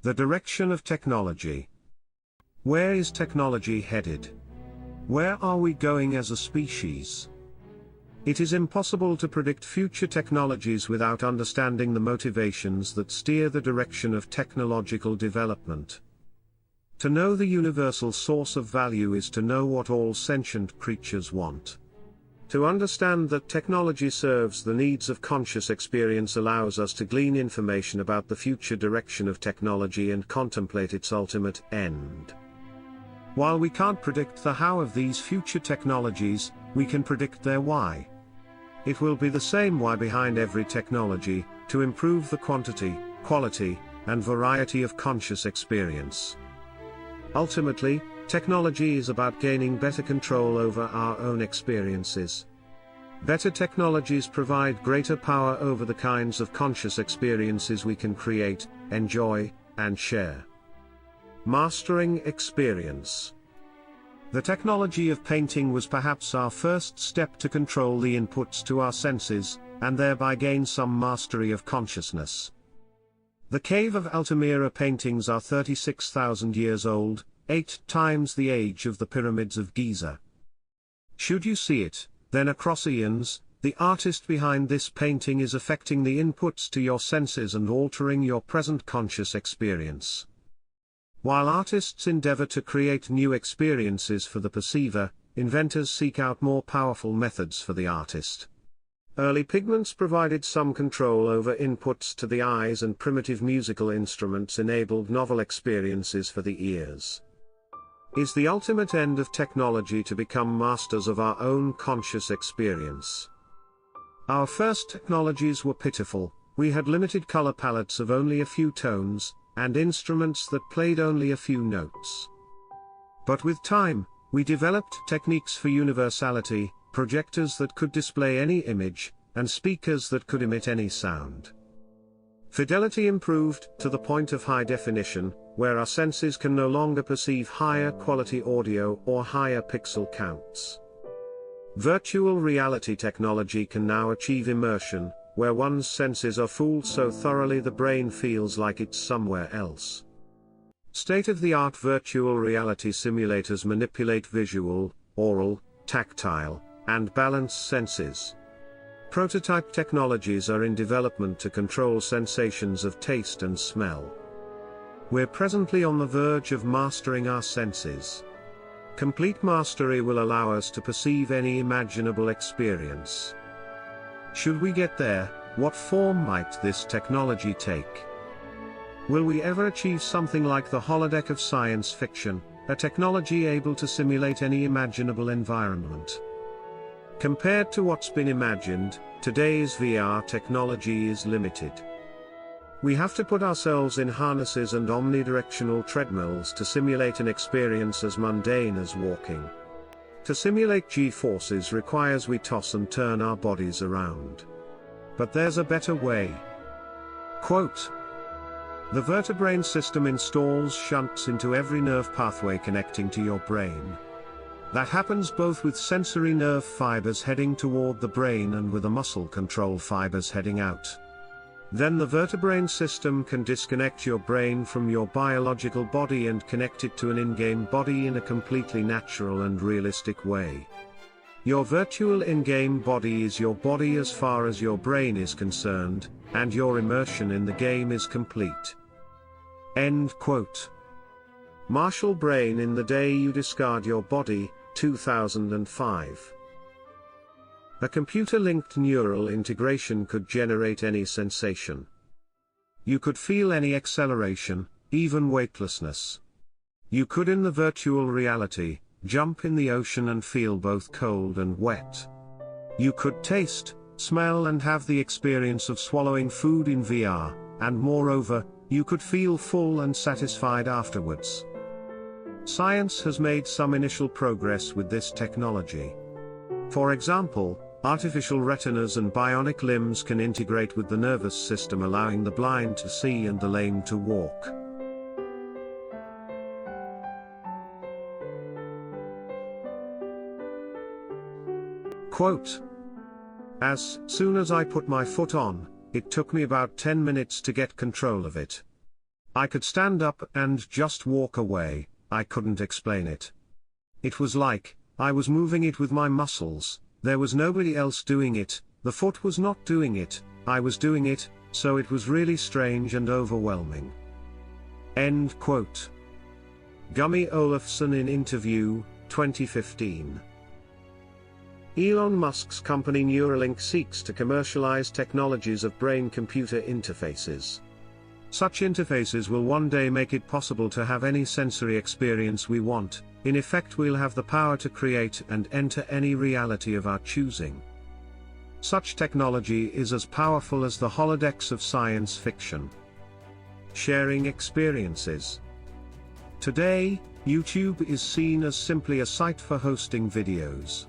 The direction of technology. Where is technology headed? Where are we going as a species? It is impossible to predict future technologies without understanding the motivations that steer the direction of technological development. To know the universal source of value is to know what all sentient creatures want. To understand that technology serves the needs of conscious experience allows us to glean information about the future direction of technology and contemplate its ultimate end. While we can't predict the how of these future technologies, we can predict their why. It will be the same why behind every technology, to improve the quantity, quality, and variety of conscious experience. Ultimately, technology is about gaining better control over our own experiences. Better technologies provide greater power over the kinds of conscious experiences we can create, enjoy, and share. Mastering experience. The technology of painting was perhaps our first step to control the inputs to our senses, and thereby gain some mastery of consciousness. The Cave of Altamira paintings are 36,000 years old, 8 times the age of the pyramids of Giza. Should you see it, then across eons, the artist behind this painting is affecting the inputs to your senses and altering your present conscious experience. While artists endeavor to create new experiences for the perceiver, inventors seek out more powerful methods for the artist. Early pigments provided some control over inputs to the eyes, and primitive musical instruments enabled novel experiences for the ears. Is the ultimate end of technology to become masters of our own conscious experience? Our first technologies were pitiful. We had limited color palettes of only a few tones, and instruments that played only a few notes. But with time, we developed techniques for universality, projectors that could display any image, and speakers that could emit any sound. Fidelity improved to the point of high definition, where our senses can no longer perceive higher quality audio or higher pixel counts. Virtual reality technology can now achieve immersion, where one's senses are fooled so thoroughly the brain feels like it's somewhere else. State-of-the-art virtual reality simulators manipulate visual, oral, tactile, and balance senses. Prototype technologies are in development to control sensations of taste and smell. We're presently on the verge of mastering our senses. Complete mastery will allow us to perceive any imaginable experience. Should we get there, what form might this technology take? Will we ever achieve something like the holodeck of science fiction, a technology able to simulate any imaginable environment? Compared to what's been imagined, today's VR technology is limited. We have to put ourselves in harnesses and omnidirectional treadmills to simulate an experience as mundane as walking. To simulate G-forces requires we toss and turn our bodies around. But there's a better way. Quote, "The vertebrae system installs shunts into every nerve pathway connecting to your brain. That happens both with sensory nerve fibers heading toward the brain and with the muscle control fibers heading out. Then the vertebrae system can disconnect your brain from your biological body and connect it to an in-game body in a completely natural and realistic way. Your virtual in-game body is your body as far as your brain is concerned, and your immersion in the game is complete." End quote. Marshall Brain in the Day You Discard Your Body, 2005. A computer-linked neural integration could generate any sensation. You could feel any acceleration, even weightlessness. You could, in the virtual reality, jump in the ocean and feel both cold and wet. You could taste, smell and have the experience of swallowing food in VR, and moreover, you could feel full and satisfied afterwards. Science has made some initial progress with this technology. For example, artificial retinas and bionic limbs can integrate with the nervous system, allowing the blind to see and the lame to walk. Quote, "As soon as I put my foot on, it took me about 10 minutes to get control of it. I could stand up and just walk away, I couldn't explain it. It was like, I was moving it with my muscles, there was nobody else doing it, the foot was not doing it, I was doing it, so it was really strange and overwhelming. End quote. Gummy Olafsson in interview, 2015. Elon Musk's company Neuralink seeks to commercialize technologies of brain-computer interfaces. Such interfaces will one day make it possible to have any sensory experience we want. In effect, we'll have the power to create and enter any reality of our choosing. Such technology is as powerful as the holodecks of science fiction. Sharing experiences. Today, YouTube is seen as simply a site for hosting videos.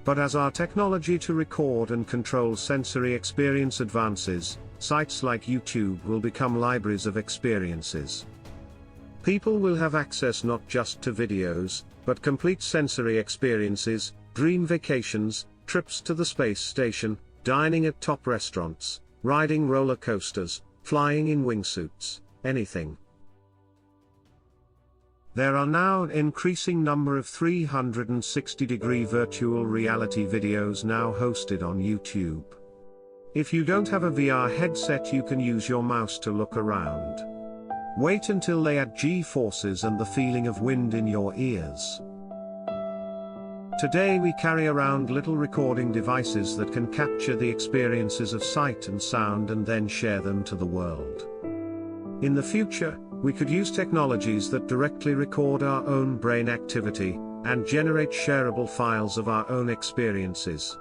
But as our technology to record and control sensory experience advances, sites like YouTube will become libraries of experiences. People will have access not just to videos, but complete sensory experiences, dream vacations, trips to the space station, dining at top restaurants, riding roller coasters, flying in wingsuits, anything. There are now an increasing number of 360-degree virtual reality videos now hosted on YouTube. If you don't have a VR headset, you can use your mouse to look around. Wait until they add G-forces and the feeling of wind in your ears. Today we carry around little recording devices that can capture the experiences of sight and sound and then share them to the world. In the future, we could use technologies that directly record our own brain activity, and generate shareable files of our own experiences.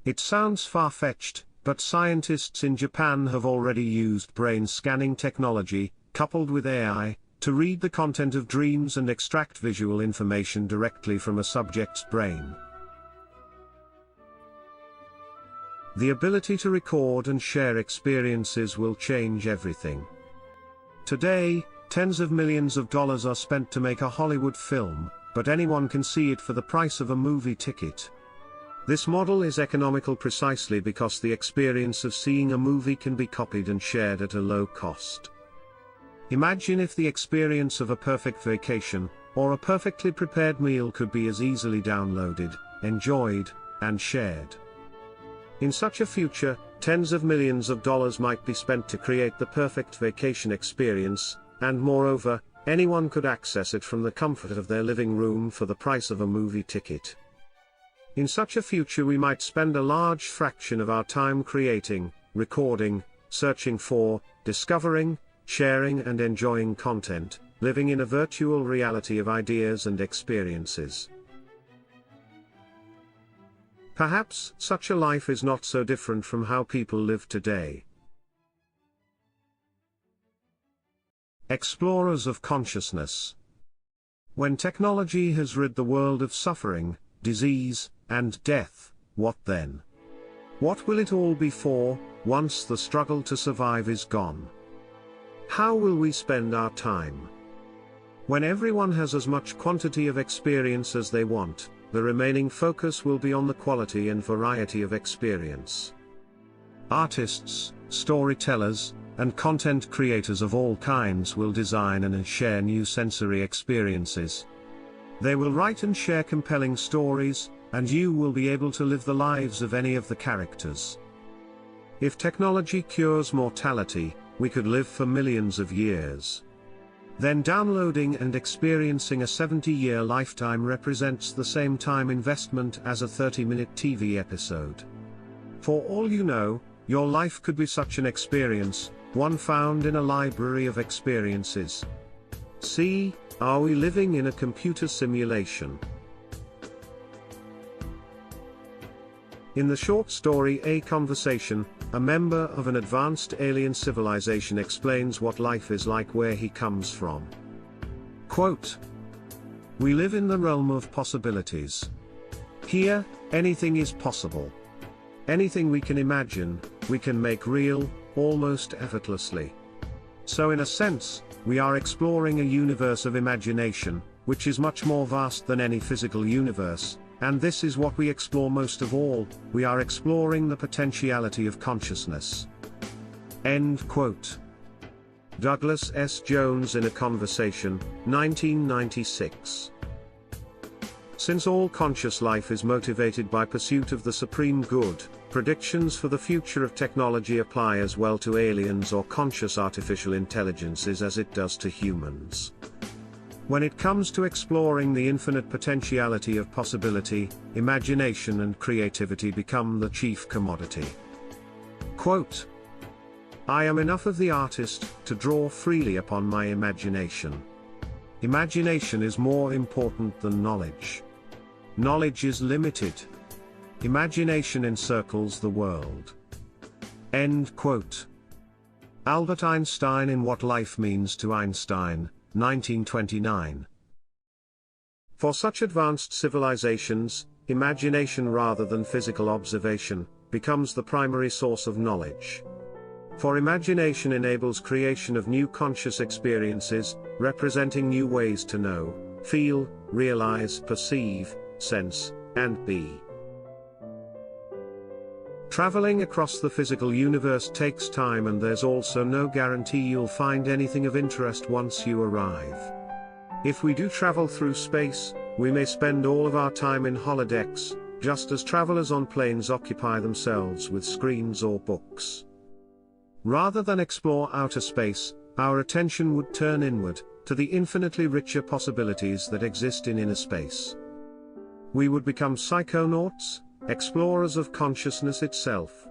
It sounds far-fetched, but scientists in Japan have already used brain scanning technology, coupled with AI, to read the content of dreams and extract visual information directly from a subject's brain. The ability to record and share experiences will change everything. Today, tens of millions of dollars are spent to make a Hollywood film, but anyone can see it for the price of a movie ticket. This model is economical precisely because the experience of seeing a movie can be copied and shared at a low cost. Imagine if the experience of a perfect vacation, or a perfectly prepared meal could be as easily downloaded, enjoyed, and shared. In such a future, tens of millions of dollars might be spent to create the perfect vacation experience, and moreover, anyone could access it from the comfort of their living room for the price of a movie ticket. In such a future, we might spend a large fraction of our time creating, recording, searching for, discovering, sharing and enjoying content, living in a virtual reality of ideas and experiences. Perhaps such a life is not so different from how people live today. Explorers of consciousness. When technology has rid the world of suffering, disease, and death, what then? What will it all be for, once the struggle to survive is gone? How will we spend our time? When everyone has as much quantity of experience as they want, the remaining focus will be on the quality and variety of experience. Artists, storytellers, and content creators of all kinds will design and share new sensory experiences. They will write and share compelling stories, and you will be able to live the lives of any of the characters. If technology cures mortality, we could live for millions of years. Then downloading and experiencing a 70-year lifetime represents the same time investment as a 30-minute TV episode. For all you know, your life could be such an experience, one found in a library of experiences. See, are we living in a computer simulation? In the short story A Conversation, a member of an advanced alien civilization explains what life is like where he comes from. Quote, "We live in the realm of possibilities. Here, anything is possible. Anything we can imagine, we can make real, almost effortlessly. So in a sense, we are exploring a universe of imagination, which is much more vast than any physical universe, And this is what we explore most of all, we are exploring the potentiality of consciousness. End quote. Douglas S. Jones in A Conversation, 1996. Since all conscious life is motivated by pursuit of the supreme good, predictions for the future of technology apply as well to aliens or conscious artificial intelligences as it does to humans. When it comes to exploring the infinite potentiality of possibility, imagination and creativity become the chief commodity. Quote, "I am enough of the artist to draw freely upon my imagination. Imagination is more important than knowledge. Knowledge is limited. Imagination encircles the world." End quote. Albert Einstein in What Life Means to Einstein, 1929. For such advanced civilizations, imagination rather than physical observation becomes the primary source of knowledge. For imagination enables creation of new conscious experiences, representing new ways to know, feel, realize, perceive, sense, and be. Traveling across the physical universe takes time, and there's also no guarantee you'll find anything of interest once you arrive. If we do travel through space, we may spend all of our time in holodecks, just as travelers on planes occupy themselves with screens or books. Rather than explore outer space, our attention would turn inward, to the infinitely richer possibilities that exist in inner space. We would become psychonauts, explorers of consciousness itself.